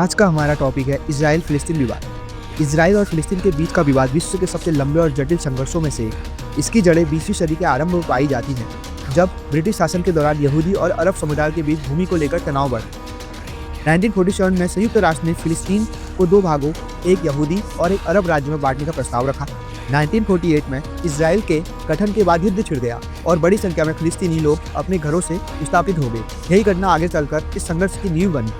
आज का हमारा टॉपिक है इजराइल फिलिस्तीन विवाद। इजराइल और फिलिस्तीन के बीच का विवाद विश्व के सबसे लंबे और जटिल संघर्षों में से एक। इसकी जड़ें 20वीं सदी के आरंभ में पाई जाती हैं, जब ब्रिटिश शासन के दौरान यहूदी और अरब समुदाय के बीच भूमि को लेकर तनाव बढ़ा। 1947 में संयुक्त राष्ट्र ने फिलिस्तीन को दो भागों, एक यहूदी और एक अरब राज्य में बांटने का प्रस्ताव रखा। 1948 में इजराइल के गठन के बाद युद्ध छिड़ गया और बड़ी संख्या में फिलिस्तीनी लोग अपने घरों से विस्थापित हो गए। यही घटना आगे चलकर इस संघर्ष की नींव बनी।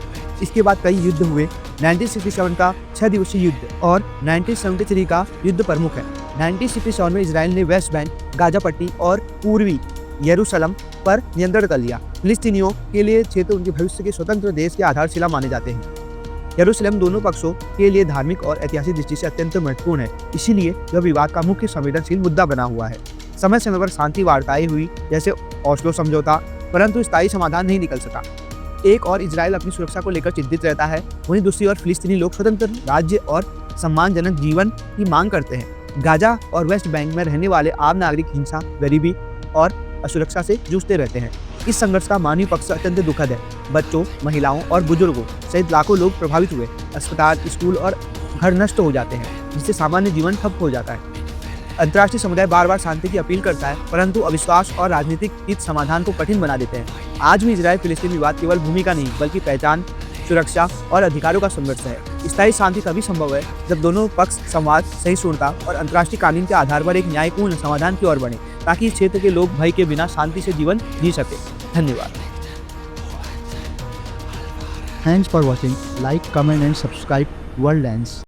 इसके बाद कई युद्ध हुए। 1967 का 6 दिवसीय युद्ध और 1973 का युद्ध प्रमुख है। 1967 में इजराइल ने वेस्ट बैंक, गाजा पट्टी और पूर्वी यरूशलेम पर नियंत्रण कर लिया। फिलिस्तीनियों के लिए क्षेत्र उनके भविष्य के स्वतंत्र देश की आधारशिला माने जाते हैं। यरूशलेम दोनों पक्षों के लिए धार्मिक और ऐतिहासिक दृष्टि से अत्यंत महत्वपूर्ण है, इसीलिए यह विवाद का मुख्य संवेदनशील मुद्दा बना हुआ है। समय समय पर शांति वार्ताएं हुई, जैसे ओस्लो समझौता, परंतु स्थायी समाधान नहीं निकल सका। एक और इजराइल अपनी सुरक्षा को लेकर चिंतित रहता है, वहीं दूसरी ओर फिलिस्तीनी लोग स्वतंत्र राज्य और सम्मानजनक जीवन की मांग करते हैं। गाजा और वेस्ट बैंक में रहने वाले आम नागरिक हिंसा, गरीबी और असुरक्षा से जूझते रहते हैं। इस संघर्ष का मानवीय पक्ष अत्यंत दुखद है। बच्चों, महिलाओं और बुजुर्गों सहित लाखों लोग प्रभावित हुए। अस्पताल, स्कूल और घर नष्ट हो जाते हैं, जिससे सामान्य जीवन ठप हो जाता है। अंतर्राष्ट्रीय समुदाय बार बार शांति की अपील करता है, परंतु अविश्वास और राजनीतिक हित समाधान को कठिन बना देते हैं। आज भी इजराइल फिलिस्तीन विवाद केवल भूमि का नहीं, बल्कि पहचान, सुरक्षा और अधिकारों का संघर्ष है। स्थायी शांति तभी संभव है जब दोनों पक्ष संवाद, सहिष्णुता और अंतर्राष्ट्रीय कानून के आधार पर एक न्यायपूर्ण समाधान की ओर बढ़े, ताकि इस क्षेत्र के लोग भय के बिना शांति से जीवन जी सके। धन्यवाद। Thanks for watching. Like, comment and subscribe World Lens.